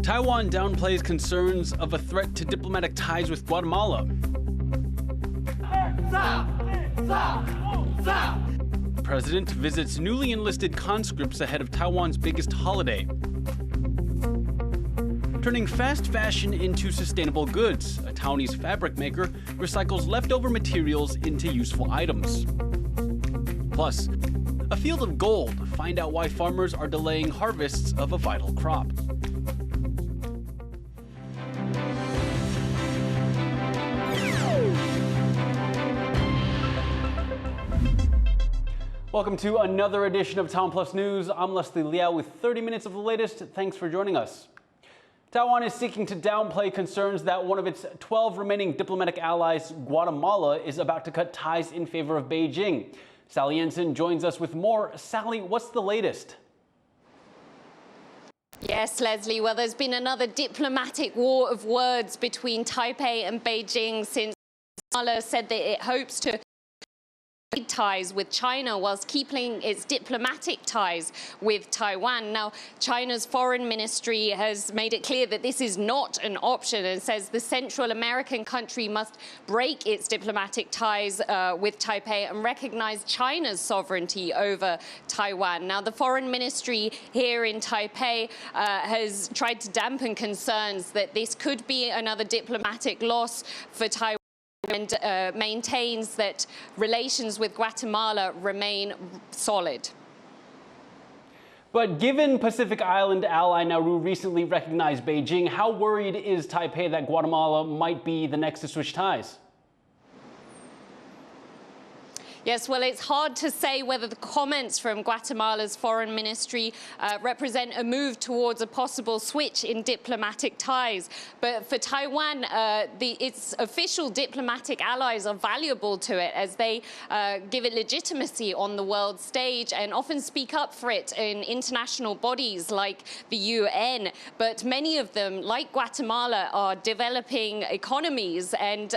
Taiwan downplays concerns of a threat to diplomatic ties with Guatemala. President visits newly enlisted conscripts ahead of Taiwan's biggest holiday. Turning fast fashion into sustainable goods, a Taiwanese fabric maker recycles leftover materials into useful items. Plus, a field of gold. Find out why farmers are delaying harvests of a vital crop. Welcome to another edition of TaiwanPlus News. I'm Leslie Liao with 30 minutes of the latest. Thanks for joining us. Taiwan is seeking to downplay concerns that one of its 12 remaining diplomatic allies, Guatemala, is about to cut ties in favor of Beijing. Sally Ensign joins us with more. Sally, what's the latest? Yes, Leslie. Well, there's been another diplomatic war of words between Taipei and Beijing since Guatemala said that it hopes to ties with China whilst keeping its diplomatic ties with Taiwan. Now, China's foreign ministry has made it clear that this is not an option and says the Central American country must break its diplomatic ties with Taipei and recognize China's sovereignty over Taiwan. Now, the foreign ministry here in Taipei has tried to dampen concerns that this could be another diplomatic loss for Taiwan, and maintains that relations with Guatemala remain solid. But given Pacific Island ally Nauru recently recognized Beijing, how worried is Taipei that Guatemala might be the next to switch ties? Yes, well, it's hard to say whether the comments from Guatemala's foreign ministry represent a move towards a possible switch in diplomatic ties. But for Taiwan, its official diplomatic allies are valuable to it as they give it legitimacy on the world stage and often speak up for it in international bodies like the UN. But many of them, like Guatemala, are developing economies and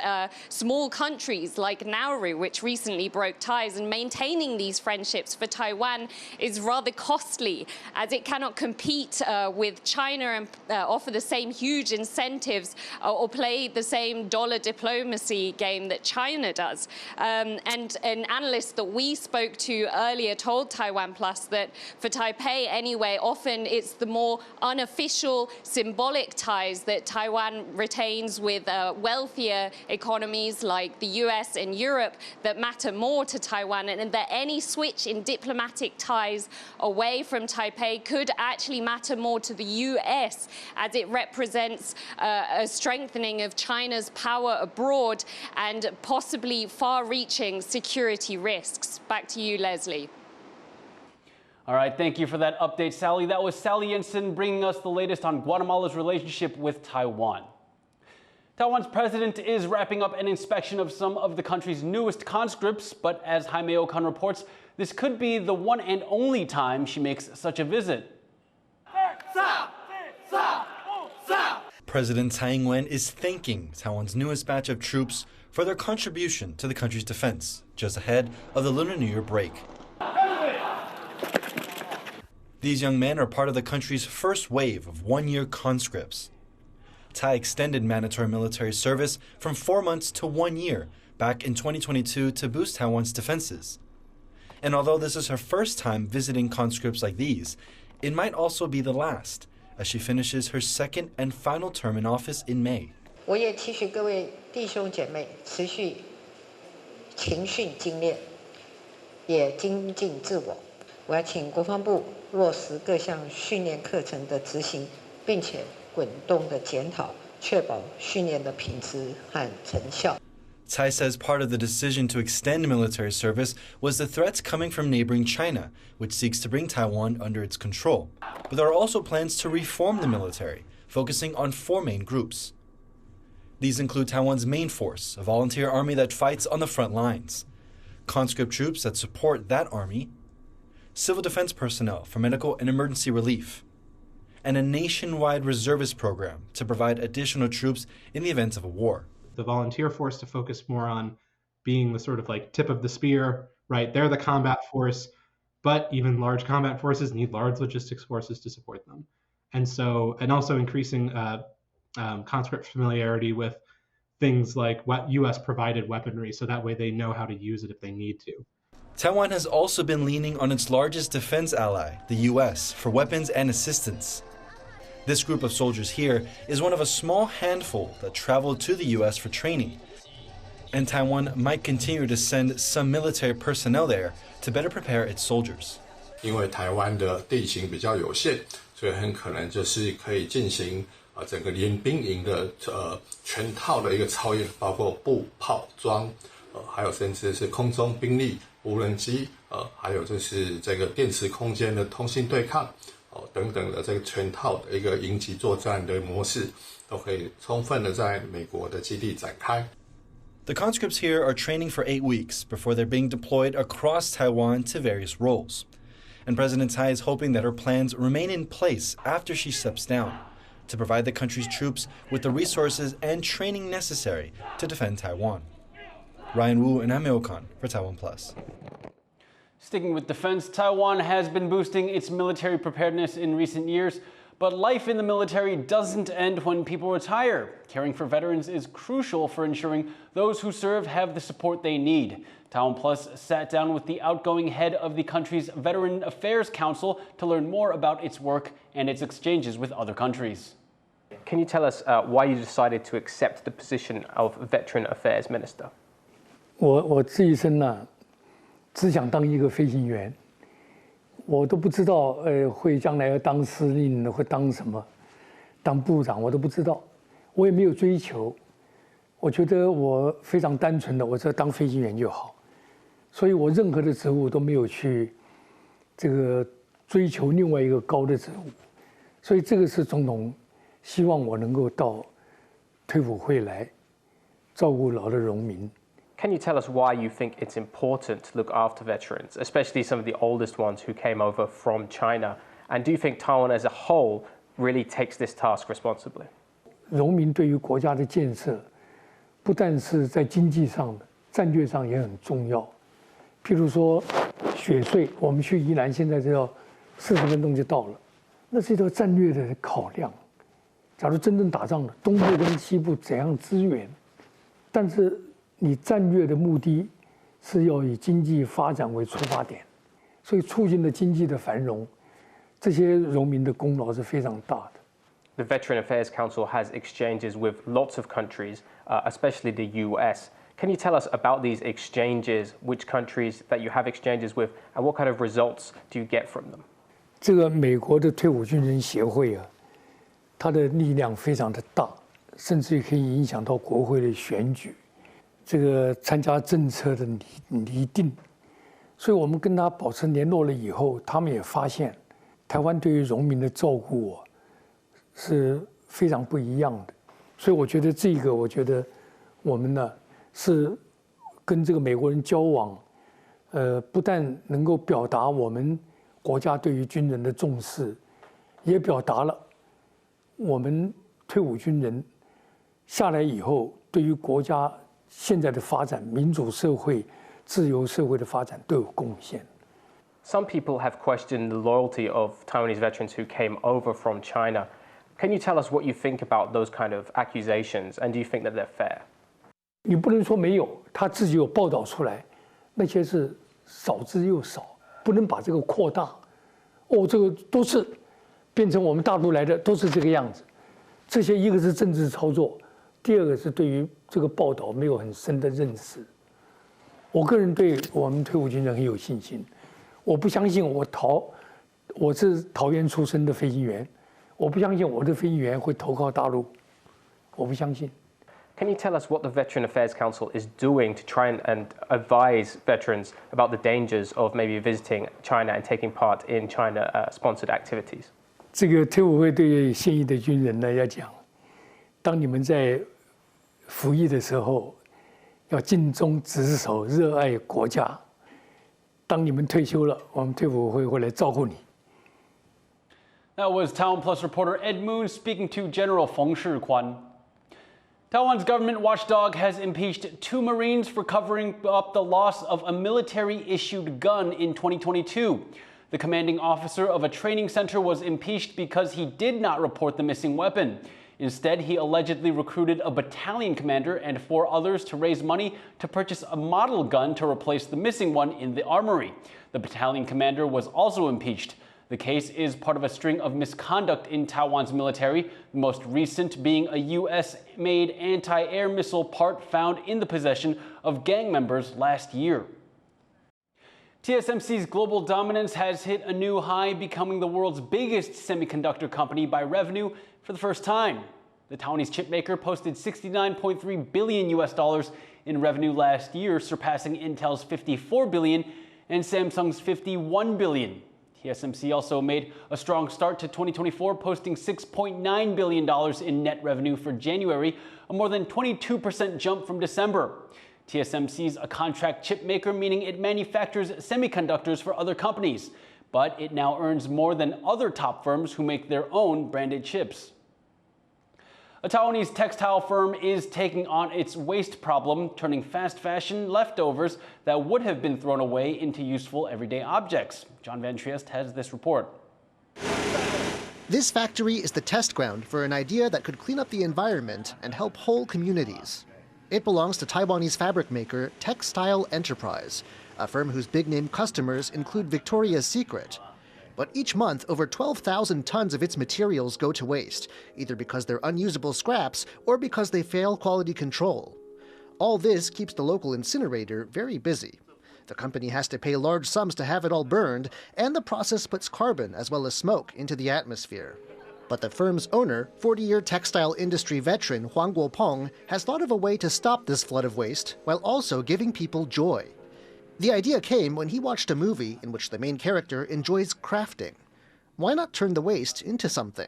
small countries like Nauru, which recently broke ties, and maintaining these friendships for Taiwan is rather costly as it cannot compete with China and offer the same huge incentives or play the same dollar diplomacy game that China does. And an analyst that we spoke to earlier told TaiwanPlus that for Taipei anyway, often it's the more unofficial symbolic ties that Taiwan retains with wealthier economies like the US and Europe that matter more to Taiwan, and that any switch in diplomatic ties away from Taipei could actually matter more to the US as it represents a strengthening of China's power abroad and possibly far-reaching security risks. Back to you, Leslie. All right, thank you for that update, Sally. That was Sally Ensign bringing us the latest on Guatemala's relationship with Taiwan. Taiwan's president is wrapping up an inspection of some of the country's newest conscripts, but as Jaime Okan reports, this could be the one and only time she makes such a visit. President Tsai Ing-wen is thanking Taiwan's newest batch of troops for their contribution to the country's defense, just ahead of the Lunar New Year break. These young men are part of the country's first wave of one-year conscripts. Tsai extended mandatory military service from 4 months to 1 year back in 2022 to boost Taiwan's defenses. And although this is her first time visiting conscripts like these, it might also be the last, as she finishes her second and final term in office in May. 我也期许各位弟兄姐妹持续勤训精练，也精进自我。我要请国防部落实各项训练课程的执行，并且滚动的检讨，确保训练的品质和成效。 Tsai says part of the decision to extend military service was the threats coming from neighboring China, which seeks to bring Taiwan under its control. But there are also plans to reform the military, focusing on 4 main groups. These include Taiwan's main force, a volunteer army that fights on the front lines, conscript troops that support that army, civil defense personnel for medical and emergency relief, and a nationwide reservist program to provide additional troops in the event of a war. The volunteer force to focus more on being the sort of like tip of the spear, right? They're the combat force. but even large combat forces need large logistics forces to support them. And also increasing conscript familiarity with things like U.S. provided weaponry, so that way they know how to use it if they need to. Taiwan has also been leaning on its largest defense ally, the US, for weapons and assistance. This group of soldiers here is one of a small handful that traveled to the US for training. And Taiwan might continue to send some military personnel there to better prepare its soldiers. 因为台湾的地形比较有限，所以很可能就是可以进行整个联兵营的全套的一个操演，包括步、炮、装，还有甚至是空中兵力、无人机，还有就是这个电磁空间的通信对抗，等等的这个全套的一个营级作战的模式，都可以充分的在美国的基地展开。The conscripts here are training for 8 weeks before they're being deployed across Taiwan to various roles. And President Tsai is hoping that her plans remain in place after she steps down to provide the country's troops with the resources and training necessary to defend Taiwan. Ryan Wu and Amil Khan for TaiwanPlus. Sticking with defense, Taiwan has been boosting its military preparedness in recent years, but life in the military doesn't end when people retire. Caring for veterans is crucial for ensuring those who serve have the support they need. TaiwanPlus sat down with the outgoing head of the country's Veteran Affairs Council to learn more about its work and its exchanges with other countries. Can you tell us why you decided to accept the position of Veteran Affairs Minister? 我这一生呢，只想当一个飞行员，我都不知道会将来要当司令，会当什么，当部长我都不知道，我也没有追求，我觉得我非常单纯的，我只要当飞行员就好，所以我任何的职务都没有去这个追求另外一个高的职务，所以这个是总统希望我能够到退伍会来照顾老的荣民。Can you tell us why you think it's important to look after veterans, especially some of the oldest ones who came over from China? And do you think Taiwan as a whole really takes this task responsibly? 荣民对于国家的建设，不但是在经济上的，战略上也很重要。譬如说雪隧，我们去宜兰现在只要40分钟就到了，那是一条战略的考量。假如真正打仗了，东部跟西部怎样支援？但是你战略的目的是要以经济发展为出发点，所以促进了经济的繁荣，这些荣民的功劳是非常大的。The Veteran Affairs Council has exchanges with lots of countries, especially the US. Can you tell us about these exchanges, which countries that you have exchanges with, and what kind of results do you get from them? 这个美国的退伍军人协会啊，它的力量非常的大，甚至于可以影响到国会的选举。这个参加政策的拟定，所以我们跟他保持联络了以后，他们也发现台湾对于荣民的照顾是非常不一样的。所以我觉得我们呢是跟这个美国人交往，不但能够表达我们国家对于军人的重视，也表达了我们退伍军人下来以后对于国家现在的发展、民主社会、自由社会的发展都有贡献。Some people have questioned the loyalty of Taiwanese veterans who came over from China. Can you tell us what you think about those kind of accusations, and do you think that they're fair? 你不能说没有，他自己有报道出来，那些是少之又少，不能把这个扩大。这个都是变成我们大陆来的，都是这个样子。这些一个是政治操作。第二个是对于这个报道没有很深的认识。我个人对我们退伍军人很有信心。我不相信我是桃园出身的飞行员，我不相信我的飞行员会投靠大陆，我不相信。Can you tell us what the Veteran Affairs Council is doing to try and advise veterans about the dangers of maybe visiting China and taking part in China-sponsored activities? 这个退伍会对现役的军人呢要讲。当你们在服役的时候，要尽忠职守，热爱国家。当你们退休了，我们退伍会来照顾你。That was TaiwanPlus reporter Ed Moon speaking to General Feng Shikwan. Taiwan's government watchdog has impeached 2 Marines for covering up the loss of a military-issued gun in 2022. The commanding officer of a training center was impeached because he did not report the missing weapon. Instead, he allegedly recruited a battalion commander and 4 others to raise money to purchase a model gun to replace the missing one in the armory. The battalion commander was also impeached. The case is part of a string of misconduct in Taiwan's military, the most recent being a U.S.-made anti-air missile part found in the possession of gang members last year. TSMC's global dominance has hit a new high, becoming the world's biggest semiconductor company by revenue for the first time. The Taiwanese chipmaker posted $69.3 billion in revenue last year, surpassing Intel's $54 billion and Samsung's $51 billion. TSMC also made a strong start to 2024, posting $6.9 billion in net revenue for January, a more than 22% jump from December. TSMC is a contract chip maker, meaning it manufactures semiconductors for other companies, but it now earns more than other top firms who make their own branded chips. A Taiwanese textile firm is taking on its waste problem, turning fast fashion leftovers that would have been thrown away into useful everyday objects. John Van Trieste has this report. This factory is the test ground for an idea that could clean up the environment and help whole communities. It belongs to Taiwanese fabric maker Textile Enterprise, a firm whose big-name customers include Victoria's Secret. But each month, over 12,000 tons of its materials go to waste, either because they're unusable scraps or because they fail quality control. All this keeps the local incinerator very busy. The company has to pay large sums to have it all burned, and the process puts carbon as well as smoke into the atmosphere. But the firm's owner, 40-year textile industry veteran Huang Guopeng, has thought of a way to stop this flood of waste while also giving people joy. The idea came when he watched a movie in which the main character enjoys crafting. Why not turn the waste into something?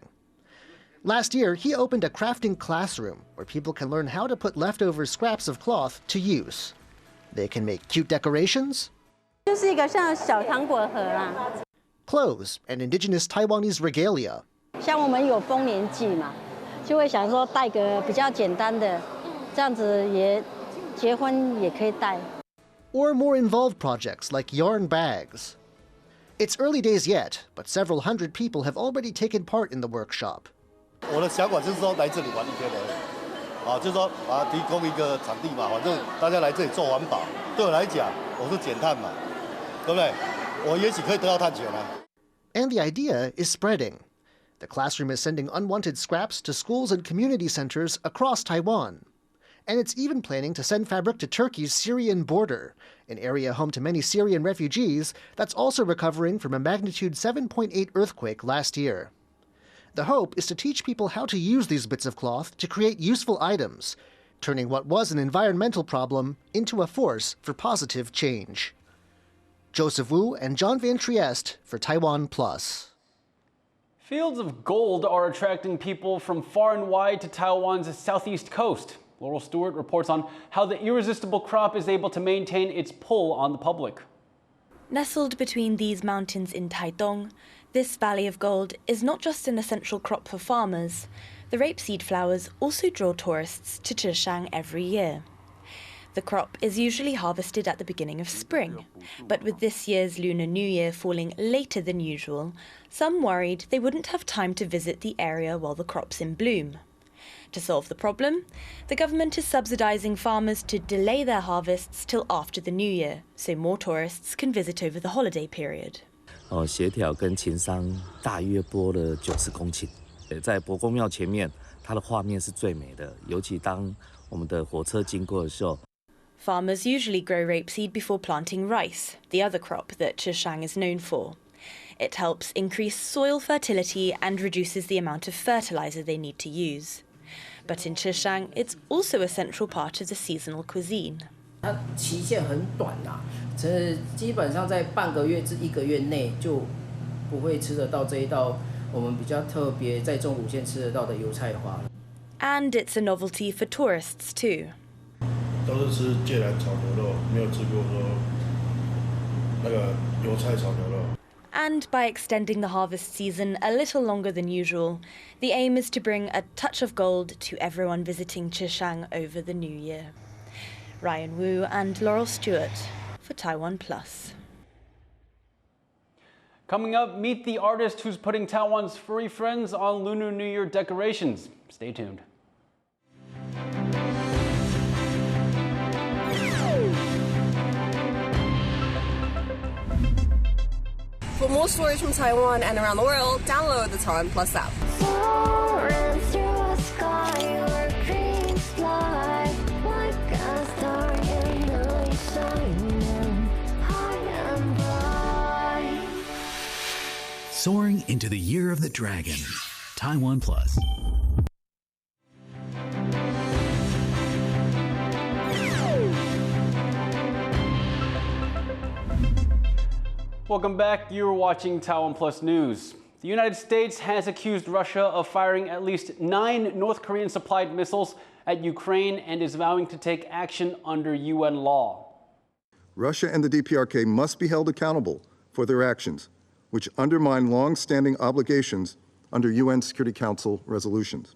Last year, he opened a crafting classroom where people can learn how to put leftover scraps of cloth to use. They can make cute decorations, clothes, and indigenous Taiwanese regalia. 像我们有丰年祭嘛，就会想说带个比较简单的，这样子也结婚也可以带。 Or more involved projects like yarn bags. It's early days yet, but several hundred people have already taken part in the workshop. 我的想法就是说来这里玩一天而已，啊，就是说把它提供一个场地嘛，反正大家来这里做环保，对我来讲，我是减碳嘛，对不对？我也许可以得到碳权啊。And the idea is spreading. The classroom is sending unwanted scraps to schools and community centers across Taiwan. And it's even planning to send fabric to Turkey's Syrian border, an area home to many Syrian refugees that's also recovering from a magnitude 7.8 earthquake last year. The hope is to teach people how to use these bits of cloth to create useful items, turning what was an environmental problem into a force for positive change. Joseph Wu and John Van Trieste for TaiwanPlus. Fields of gold are attracting people from far and wide to Taiwan's southeast coast. Laurel Stewart reports on how the irresistible crop is able to maintain its pull on the public. Nestled between these mountains in Taitung, this valley of gold is not just an essential crop for farmers. The rapeseed flowers also draw tourists to Zhishan every year. The crop is usually harvested at the beginning of spring, but with this year's Lunar New Year falling later than usual, some worried they wouldn't have time to visit the area while the crop's in bloom. To solve the problem, the government is subsidizing farmers to delay their harvests till after the New Year, so more tourists can visit over the holiday period. 协调跟情商大约播了90公顷，在伯公庙前面，它的画面是最美的，尤其当我们的火车经过的时候。 Farmers usually grow rapeseed before planting rice, the other crop that Zhishan is known for. It helps increase soil fertility and reduces the amount of fertilizer they need to use. But in Zhishan, it's also a central part of the seasonal cuisine. 它期限很短啦，基本上在半个月至1个月内就不会吃得到这一道我们比较特别在中午线吃得到的油菜花。And it's a novelty for tourists too. 都是吃芥蓝炒牛肉，没有吃过说那个油菜炒牛肉。And by extending the harvest season a little longer than usual, the aim is to bring a touch of gold to everyone visiting Chishang over the New Year. Ryan Wu and Laurel Stewart for TaiwanPlus. Coming up, meet the artist who's putting Taiwan's furry friends on Lunar New Year decorations. Stay tuned. For more stories from Taiwan and around the world, download the TaiwanPlus app. Soaring through a sky where dreams fly, like a star in the night, shining high and bright. Soaring into the Year of the Dragon. TaiwanPlus. Welcome back. You're watching TaiwanPlus News. The United States has accused Russia of firing at least 9 North Korean supplied missiles at Ukraine and is vowing to take action under UN law. Russia and the DPRK must be held accountable for their actions, which undermine long-standing obligations under UN Security Council resolutions.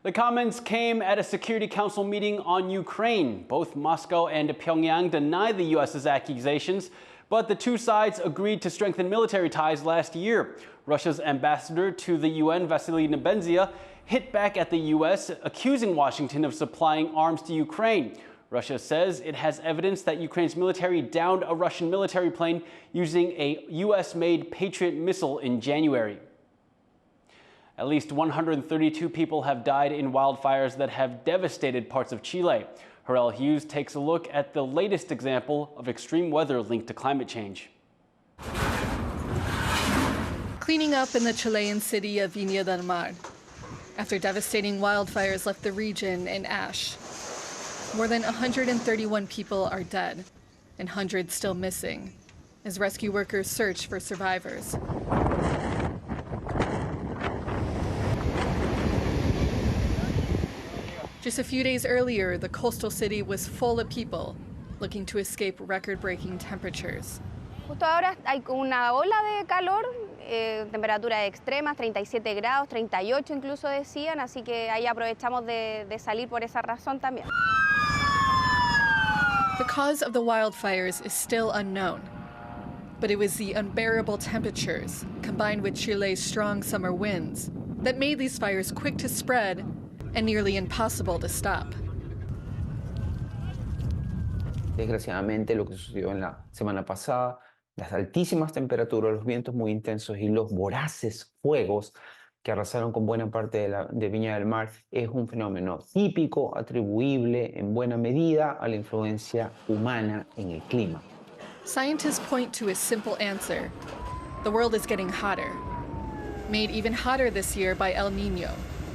The comments came at a Security Council meeting on Ukraine. Both Moscow and Pyongyang deny the U.S.'s accusations, but the two sides agreed to strengthen military ties last year. Russia's ambassador to the UN, Vasily Nebenzia, hit back at the U.S., accusing Washington of supplying arms to Ukraine. Russia says it has evidence that Ukraine's military downed a Russian military plane using a U.S.-made Patriot missile in January. At least 132 people have died in wildfires that have devastated parts of Chile. Harel Hughes takes a look at the latest example of extreme weather linked to climate change. Cleaning up in the Chilean city of Viña del Mar after devastating wildfires left the region in ash. More than 131 people are dead and hundreds still missing as rescue workers search for survivors. Just a few days earlier, the coastal city was full of people looking to escape record-breaking temperatures. Justo ahora hay una ola de calor, temperaturas extremas, 37 grados, 38 incluso decían, así que ahí aprovechamos de salir por esa razón también. The cause of the wildfires is still unknown, but it was the unbearable temperatures combined with Chile's strong summer winds that made these fires quick to spread and nearly impossible to stop. Desgraciadamente, lo que sucedió en la semana pasada, las altísimas temperaturas, los vientos muy intensos y los voraces fuegos que arrasaron con buena parte de Viña del Mar, es un fenómeno típico, atribuible en buena medida a la influencia humana en el clima. Scientists point to a simple answer. The world is getting hotter, made even hotter this year by El Niño,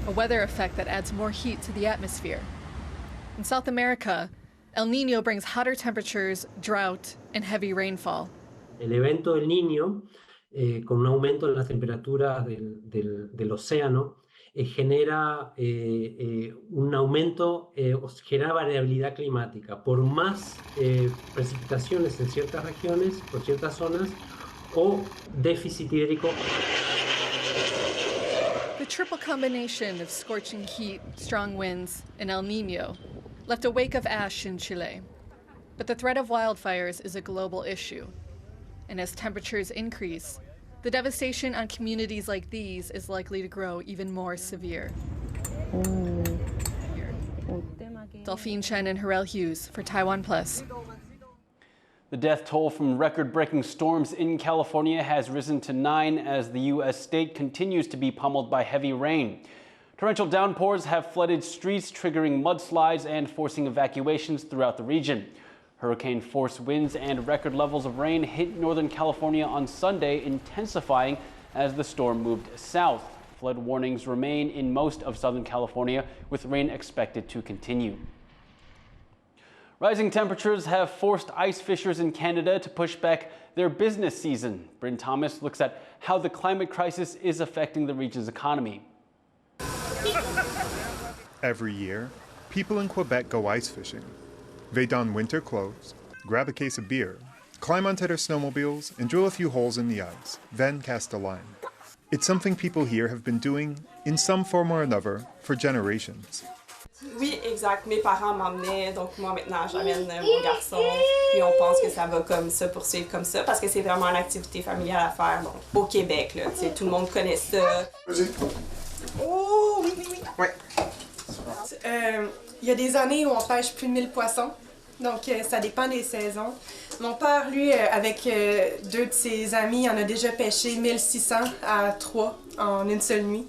a weather effect that adds more heat to the atmosphere. In South America, El Niño brings hotter temperatures, drought, and heavy rainfall. El evento del Niño, con un aumento en las temperaturas del océano, genera un aumento, genera variabilidad climática. Por más precipitaciones en ciertas regiones, por ciertas zonas, o déficit hídrico. The triple combination of scorching heat, strong winds, and El Niño left a wake of ash in Chile. But the threat of wildfires is a global issue. And as temperatures increase, the devastation on communities like these is likely to grow even more severe. Delphine Chen and Harel Hughes for TaiwanPlus. The death toll from record-breaking storms in California has risen to 9 as the U.S. state continues to be pummeled by heavy rain. Torrential downpours have flooded streets, triggering mudslides and forcing evacuations throughout the region. Hurricane-force winds and record levels of rain hit Northern California on Sunday, intensifying as the storm moved south. Flood warnings remain in most of Southern California, with rain expected to continue. Rising temperatures have forced ice fishers in Canada to push back their business season. Bryn Thomas looks at how the climate crisis is affecting the region's economy. Every year, people in Quebec go ice fishing. They don winter clothes, grab a case of beer, climb onto their snowmobiles and drill a few holes in the ice, then cast a line. It's something people here have been doing, in some form or another, for generations. Oui, exact. Mes parents m'emmenaient, donc moi maintenant j'amène mon garçon, puis on pense que ça va comme ça, poursuivre comme ça, parce que c'est vraiment une activité familiale à faire. Donc, au Québec, là, tout le monde connaît ça. Oh, oui, oui, oui. Ouais. Il y a des années où on pêche plus de 1000 poissons, donc ça dépend des saisons. Mon père, lui, avec deux de ses amis, en a déjà pêché 1600 à 3 en une seule nuit.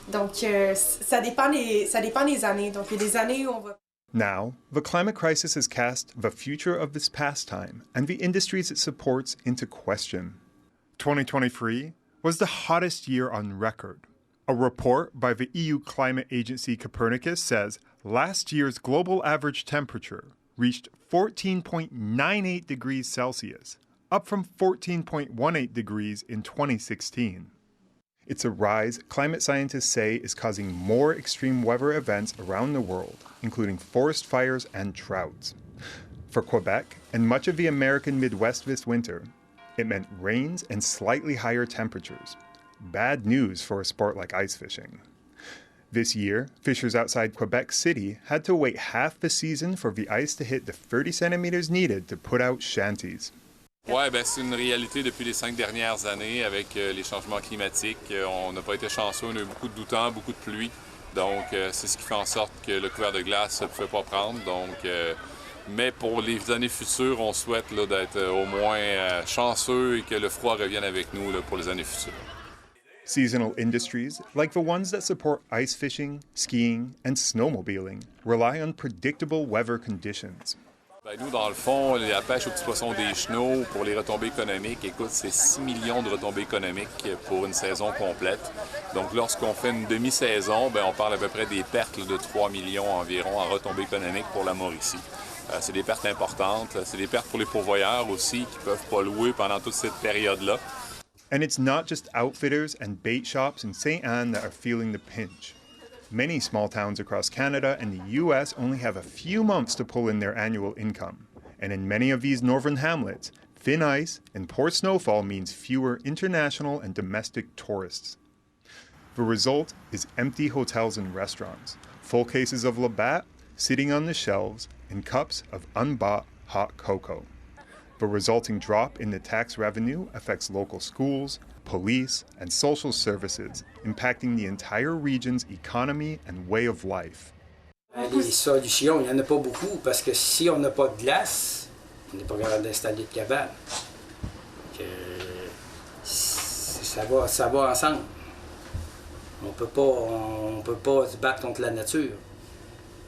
Donc ça dépend des années. Donc il y a des années où on va... Now, the climate crisis has cast the future of this pastime and the industries it supports into question. 2023 was the hottest year on record. A report by the EU climate agency Copernicus says last year's global average temperature reached 14.98 degrees Celsius, up from 14.18 degrees in 2016. It's a rise climate scientists say is causing more extreme weather events around the world, including forest fires and droughts. For Quebec and much of the American Midwest this winter, it meant rains and slightly higher temperatures. Bad news for a sport like ice fishing. This year, fishers outside Quebec City had to wait half the season for the ice to hit the 30 centimeters needed to put out shanties. Oui, ben c'est une réalité depuis les 5 dernières années avec les changements climatiques. On n'a pas été chanceux, on a eu beaucoup de doux temps, beaucoup de pluie. Donc, c'est ce qui fait en sorte que le couvert de glace ne pouvait pas prendre. Donc, mais pour les années futures, on souhaite là, d'être au moins chanceux et que le froid revienne avec nous là, pour les années futures. Seasonal industries, like the ones that support ice fishing, skiing, and snowmobiling, rely on predictable weather conditions. Ben nous, dans le fond, la pêche aux petits poissons des chenaux, pour les retombées économiques, écoute, c'est 6 millions de retombées économiques pour une saison complète. Donc, lorsqu'on fait une demi-saison, ben, on parle à peu près des pertes de 3 millions environ en retombées économiques pour la Mauricie. C'est des pertes importantes. C'est des pertes pour les pourvoyeurs aussi qui ne peuvent pas louer pendant toute cette période-là. And it's not just outfitters and bait shops in St. Anne that are feeling the pinch. Many small towns across Canada and the US only have a few months to pull in their annual income. And in many of these northern hamlets, thin ice and poor snowfall means fewer international and domestic tourists. The result is empty hotels and restaurants, full cases of Labatt sitting on the shelves, and cups of unbought hot cocoa. The resulting drop in the tax revenue affects local schools, police, and social services, impacting the entire region's economy and way of life. Les solutions, il n'y en a pas beaucoup parce que si on n'a pas de glace, on n'est pas capable d'installer de cabane. Ça va ensemble. On peut pas se battre contre la nature.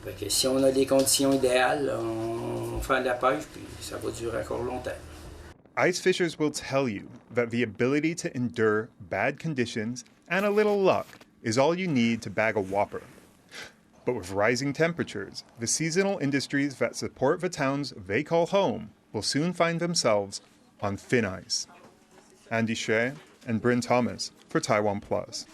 Fait que si on a les conditions idéales, on fait de la pêche, puis ça va durer encore longtemps. Ice fishers will tell you that the ability to endure bad conditions and a little luck is all you need to bag a whopper. But with rising temperatures, the seasonal industries that support the towns they call home will soon find themselves on thin ice. Andy Shea and Bryn Thomas for TaiwanPlus.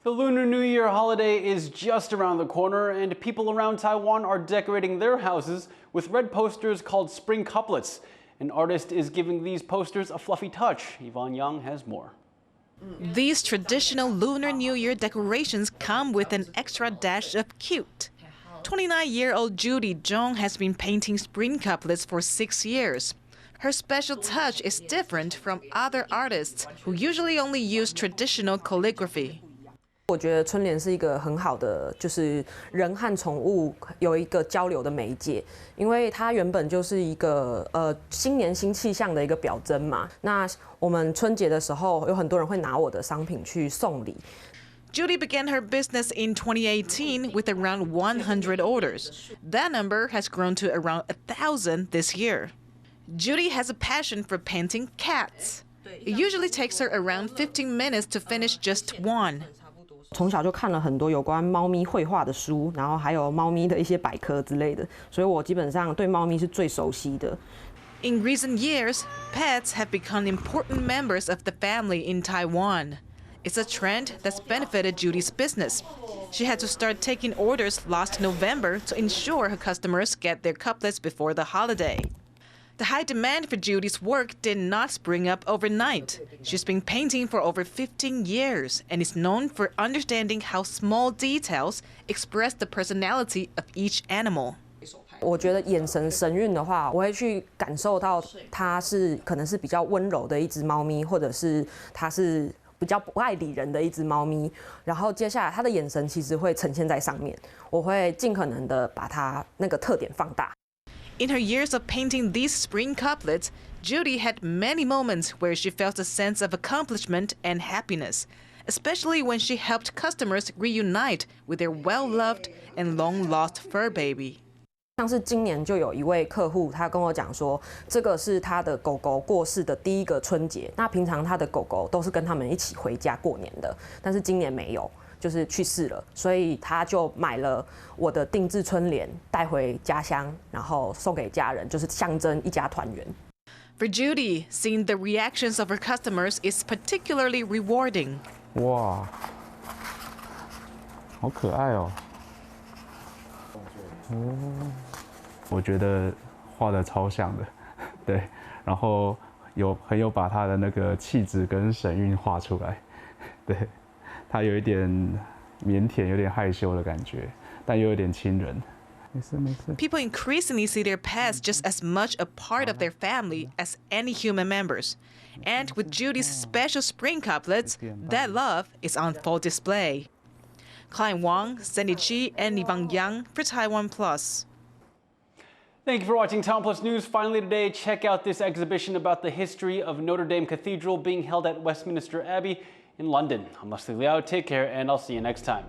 The Lunar New Year holiday is just around the corner, and people around Taiwan are decorating their houses with red posters called spring couplets. An artist is giving these posters a fluffy touch. Yvonne Young has more. These traditional Lunar New Year decorations come with an extra dash of cute. 29-year-old Judy Zhong has been painting spring couplets for 6 years. Her special touch is different from other artists who usually only use traditional calligraphy. 我觉得春联是一个很好的，就是人和宠物有一个交流的媒介，因为它原本就是一个新年新气象的一个表征嘛。那我们春节的时候，有很多人会拿我的商品去送礼。Judy began her business in 2018 with around 100 orders. That number has grown to around 1,000 this year. Judy has a passion for painting cats. It usually takes her around 15 minutes to finish just one. 从小就看了很多有关猫咪绘画的书，然后还有猫咪的一些百科之类的，所以我基本上对猫咪是最熟悉的。In recent years, pets have become important members of the family in Taiwan. It's a trend that's benefited Judy's business. She had to start taking orders last November to ensure her customers get their couplets before the holiday. The high demand for Judy's work did not spring up overnight. She's been painting for over 15 years and is known for understanding how small details express the personality of each animal. 我觉得眼神神韵的话，我会去感受到它是可能是比较温柔的一只猫咪，或者是它是比较不爱理人的一只猫咪。然后接下来它的眼神其实会呈现在上面，我会尽可能的把它那个特点放大。In her years of painting these spring couplets, Judy had many moments where she felt a sense of accomplishment and happiness, especially when she helped customers reunite with their well-loved and long-lost fur baby. 像是今年就有一位客户，他跟我讲说，这个是他的狗狗过世的第一个春节。那平常他的狗狗都是跟他们一起回家过年的，但是今年没有，就是去世了，所以他就买了我的定制春联带回家乡，然后送给家人，就是象征一家团圆。For Judy, seeing the reactions of her customers is particularly rewarding. 哇，好可爱哦！我觉得画的超像的，对，然后很有把他的那个气质跟神韵画出来，对，他有一点腼腆，有点害羞的感觉，但又有点亲人。没事没事。People increasingly see their pets just as much a part of their family as any human members. And with Judy's special spring couplets, that love is on full display. Klein Wang, Sandy Chi, and Nivang Yang for TaiwanPlus. Thank you for watching TaiwanPlus News. Finally today, check out this exhibition about the history of Notre Dame Cathedral being held at Westminster Abbey in London. I'm Leslie Liao. Take care, and I'll see you next time.